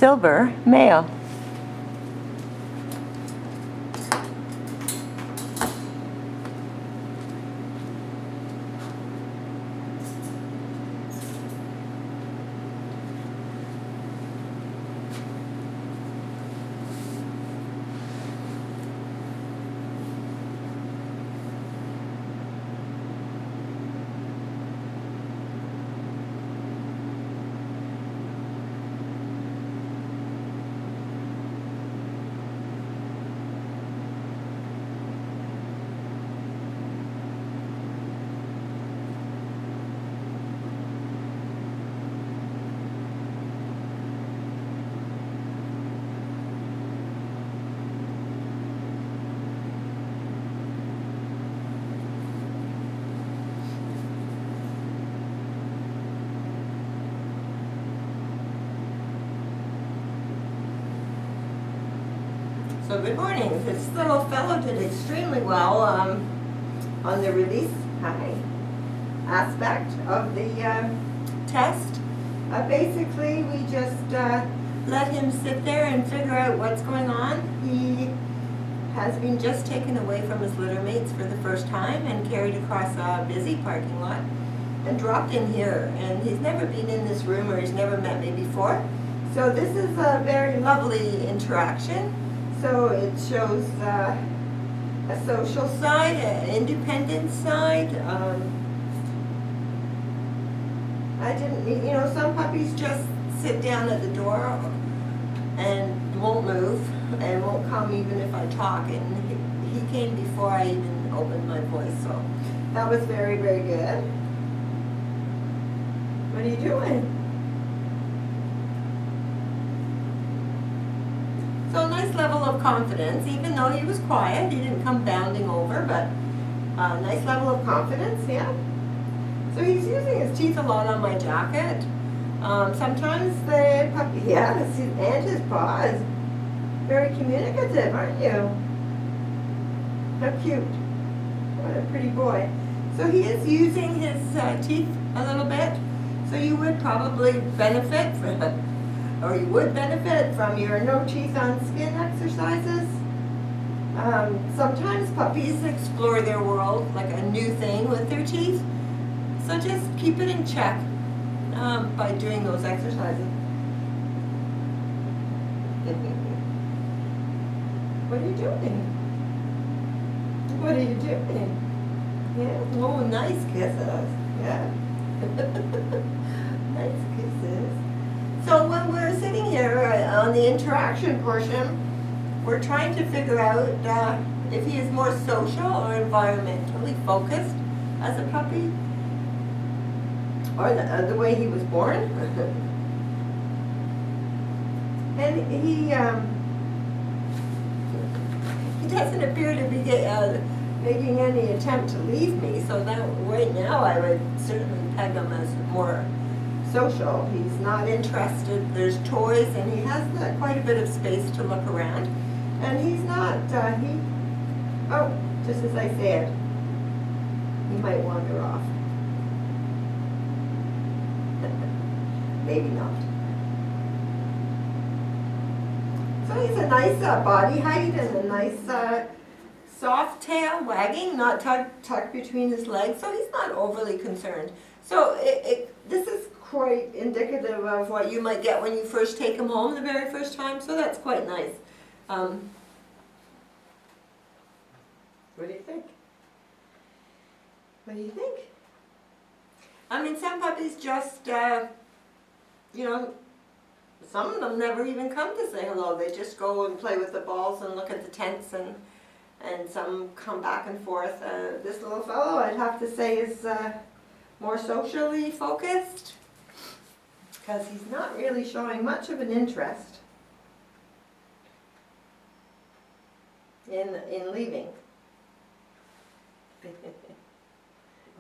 silver male. So good morning. This little fellow did extremely well on the release aspect of the test. Basically, we just let him sit there and figure out what's going on. He has been just taken away from his litter mates for the first time and carried across a busy parking lot and dropped in here. And he's never been in this room, or he's never met me before. So this is a very lovely interaction. So it shows a social side, an independent side. I didn't mean, some puppies just sit down at the door and won't move and won't come even if I talk. And he came before I even opened my voice, so that was very, very good. What are you doing? So a nice level of confidence, even though he was quiet. He didn't come bounding over, but a nice level of confidence, yeah. So he's using his teeth a lot on my jacket. Sometimes the puppy, and his paws. Very communicative, aren't you? How cute. What a pretty boy. So he is using his teeth a little bit. So you would probably benefit from it. Or you would benefit from your no teeth on skin exercises. Sometimes puppies explore their world like a new thing with their teeth. So just keep it in check by doing those exercises. What are you doing? What are you doing? Yeah. Oh, nice kisses. Yeah. Nice kisses. So when we're sitting here on the interaction portion, we're trying to figure out if he is more social or environmentally focused as a puppy, or the way he was born. And he doesn't appear to be making any attempt to leave me, so that right now I would certainly peg him as more social. He's not interested. There's toys, and he has quite a bit of space to look around. And he's not, just as I said, he might wander off. Maybe not. So he's a nice body height and a nice soft tail wagging, not tucked between his legs, so he's not overly concerned. So this is quite indicative of what you might get when you first take him home the very first time, so that's quite nice. What do you think? What do you think? I mean, some puppies just, some of them never even come to say hello. They just go and play with the balls and look at the tents, and some come back and forth. This little fellow, I'd have to say, is more socially focused, because he's not really showing much of an interest in leaving.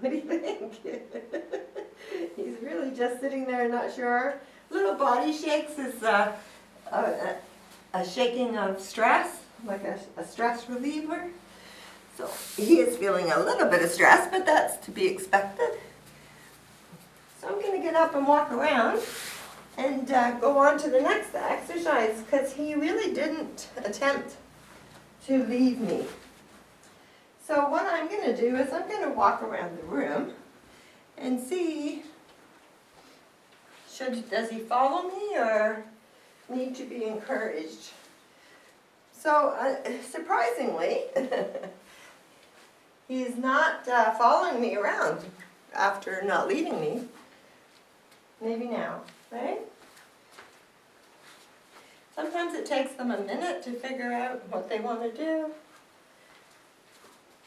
What do you think? He's really just sitting there, not sure. Little body shakes is a shaking of stress, like a stress reliever. So he is feeling a little bit of stress, but that's to be expected. So I'm going to get up and walk around and go on to the next exercise, because he really didn't attempt to leave me. So what I'm going to do is I'm going to walk around the room and see, does he follow me or need to be encouraged? So surprisingly, he's not following me around after not leaving me. Maybe now, right? Sometimes it takes them a minute to figure out what they want to do.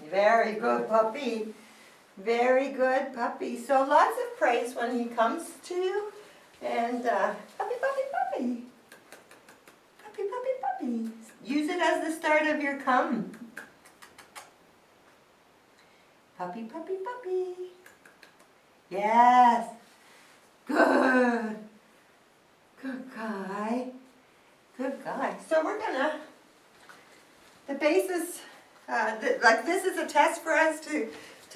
Very good puppy. Very good puppy. So lots of praise when he comes to you. And puppy, puppy, puppy. Puppy, puppy, puppy. Use it as the start of your come. Puppy, puppy, puppy. Yes. Good. Good guy. Good guy. So we're gonna, the basis, like this is a test for us to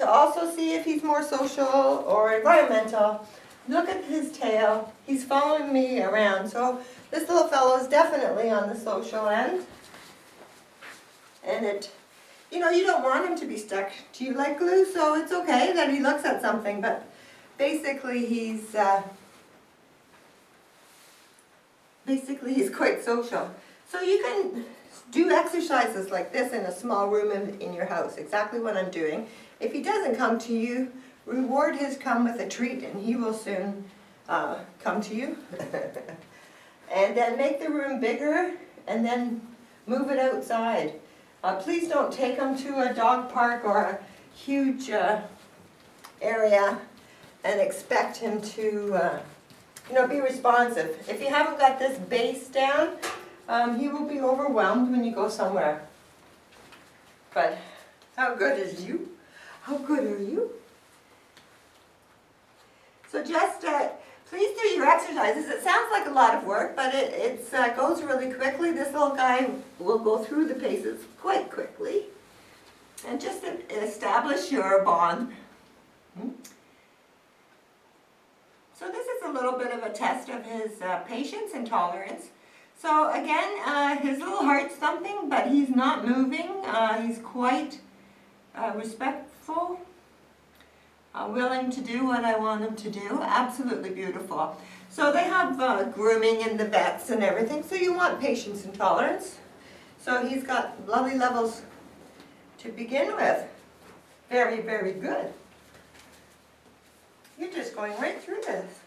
also see if he's more social or environmental. Look at his tail. He's following me around. So this little fellow is definitely on the social end. And it, you know, you don't want him to be stuck to you like glue, so it's okay that he looks at something, but basically he's quite social. So you can do exercises like this in a small room in your house, exactly what I'm doing. If he doesn't come to you, reward his come with a treat and he will soon come to you. And then make the room bigger and then move it outside. Please don't take him to a dog park or a huge area and expect him to be responsive. If you haven't got this base down, he will be overwhelmed when you go somewhere. But how good is you? How good are you? So just please do your exercises. It sounds like a lot of work, but it goes really quickly. This little guy will go through the paces quite quickly. And just establish your bond. So this is a little bit of a test of his patience and tolerance. So again, his little heart's thumping, but he's not moving. He's quite respectful, willing to do what I want him to do. Absolutely beautiful. So they have grooming in the vets and everything, so you want patience and tolerance. So he's got lovely levels to begin with. Very, very good. You're just going right through this.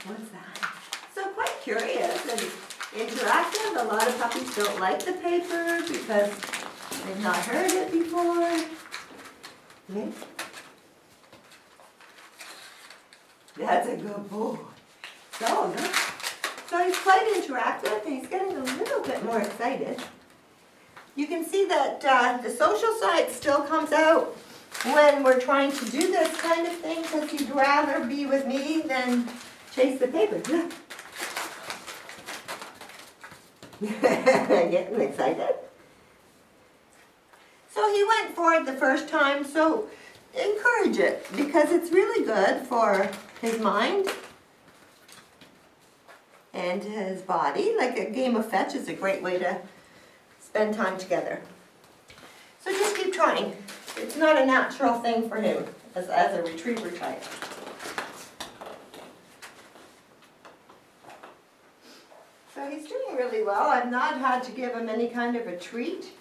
What's that? So quite curious and interactive. A lot of puppies don't like the paper because they've not heard it before. Okay. That's a good boy. So he's quite interactive. He's getting a little bit more excited. You can see that the social side still comes out when we're trying to do this kind of thing, because he'd rather be with me than chase the paper. Getting excited. So he went for it the first time, so encourage it, because it's really good for his mind and his body. Like a game of fetch is a great way to spend time together. So just keep trying. It's not a natural thing for him as a retriever type. So he's doing really well. I've not had to give him any kind of a treat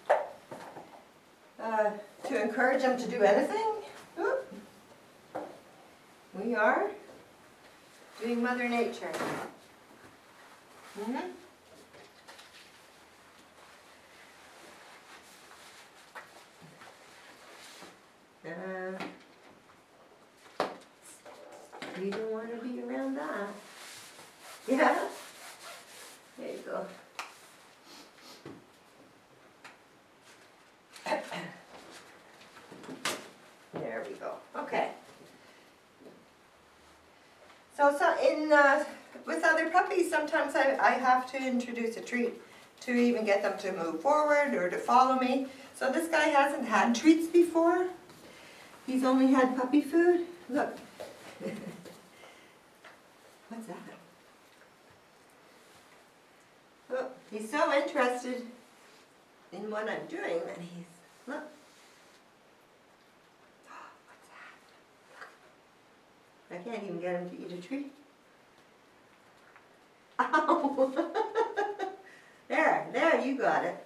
to encourage him to do anything. Oop. We are doing Mother Nature. You don't want to be around that. Yeah? There you go. There we go. Okay. So with other puppies, sometimes I have to introduce a treat to even get them to move forward or to follow me. So this guy hasn't had treats before. He's only had puppy food. Look. What's that? Oh, he's so interested in what I'm doing that he's, look. Oh, what's that? Look. I can't even get him to eat a treat. Ow! There, you got it.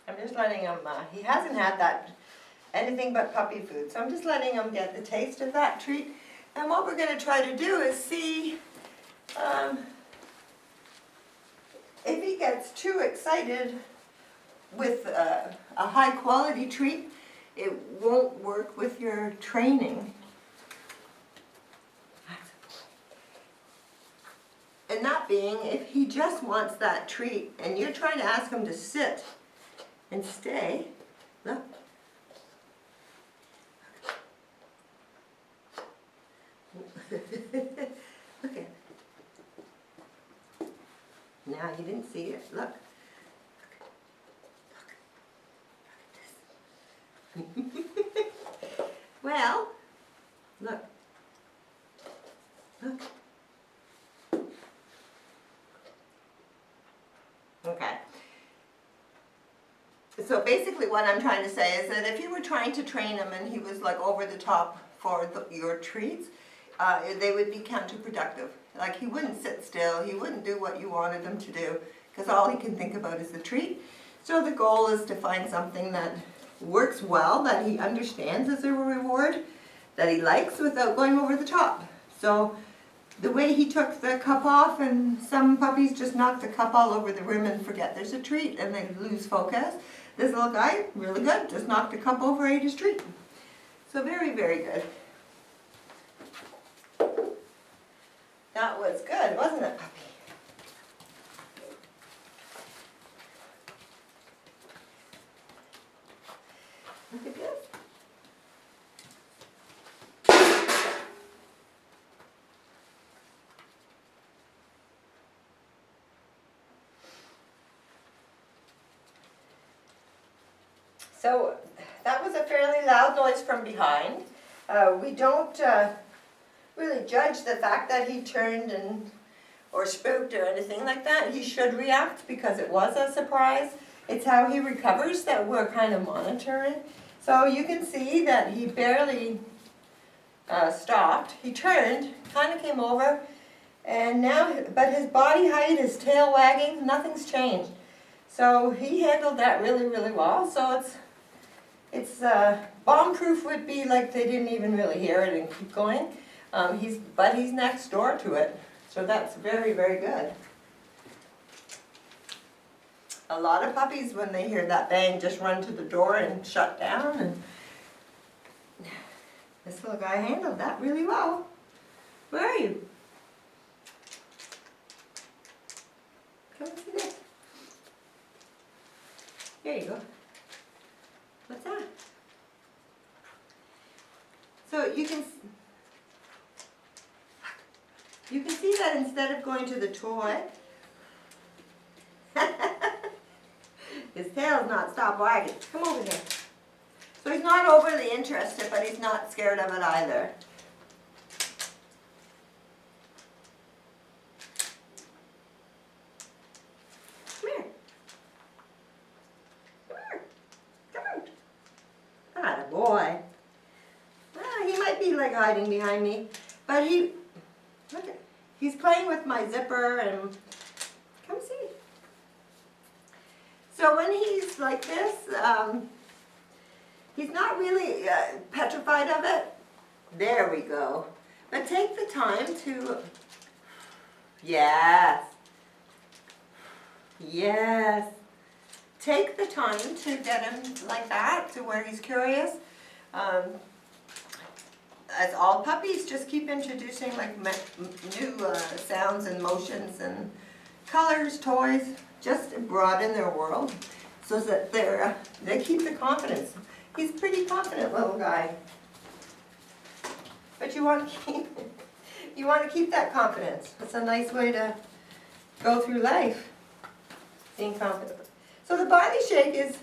I'm just letting him, he hasn't had that, anything but puppy food, so I'm just letting him get the taste of that treat. And what we're going to try to do is see if he gets too excited with a high quality treat, it won't work with your training. And that being, if he just wants that treat and you're trying to ask him to sit and stay, look. Look at. Now you didn't see it. Look. Look at this. Well, look. Look. Okay. So basically what I'm trying to say is that if you were trying to train him and he was like over the top for your treats, they would be counterproductive. Like he wouldn't sit still, he wouldn't do what you wanted him to do, because all he can think about is the treat. So the goal is to find something that works well, that he understands as a reward, that he likes without going over the top. So the way he took the cup off, and some puppies just knock the cup all over the room and forget there's a treat and they lose focus. This little guy, really good, just knocked the cup over, ate his treat. So very, very good. That was good, wasn't it, puppy? Look at this. So that was a fairly loud noise from behind. We don't really judge the fact that he turned or spooked or anything like that. He should react because it was a surprise. It's how he recovers that we're kind of monitoring. So you can see that he barely stopped. He turned, kind of came over, and now, but his body height, his tail wagging, nothing's changed. So he handled that really, really well. So it's bomb-proof would be like they didn't even really hear it and keep going. But he's next door to it, so that's very, very good. A lot of puppies, when they hear that bang, just run to the door and shut down. And this little guy handled that really well. Where are you? Come and see this. Here you go. What's that? So you can see that instead of going to the toy, his tail's not stopped wagging. Come over here. So he's not overly interested, but he's not scared of it either. Come here. Come here. Come out. Atta boy. Well, he might be like hiding behind me, but look at, he's playing with my zipper and come see. So when he's like this, he's not really petrified of it. There we go. But take the time to, yes, yes. Take the time to get him like that, to where he's curious. As all puppies, just keep introducing like new sounds and motions and colors, toys, just broaden their world so that they keep the confidence. He's a pretty confident little guy. But you want to keep that confidence. It's a nice way to go through life, being confident. So the body shake is,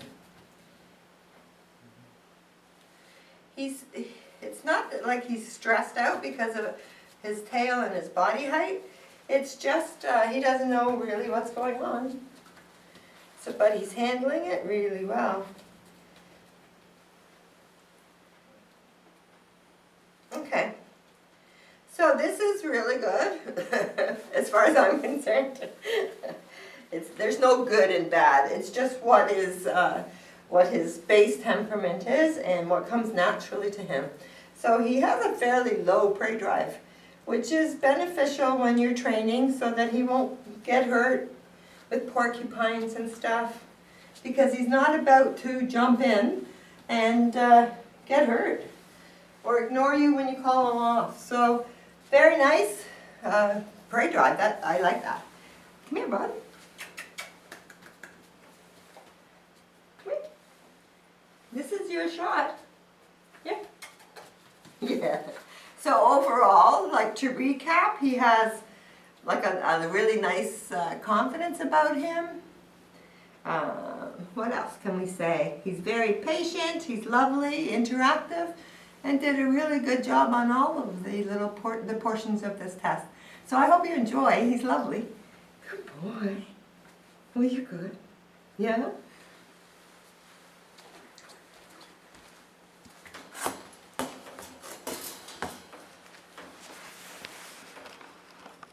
it's not like he's stressed out because of his tail and his body height. It's just he doesn't know really what's going on. So, but he's handling it really well. Okay. So this is really good, as far as I'm concerned. There's no good and bad. It's just what his base temperament is and what comes naturally to him. So he has a fairly low prey drive, which is beneficial when you're training so that he won't get hurt with porcupines and stuff, because he's not about to jump in and get hurt or ignore you when you call him off. So very nice prey drive. I like that. Come here, bud. Come here. This is your shot. Yeah. Yeah. So overall, like to recap, he has like a really nice confidence about him. What else can we say? He's very patient, he's lovely, interactive, and did a really good job on all of the little portions of this test. So I hope you enjoy. He's lovely. Good boy. Well, you're good. Yeah?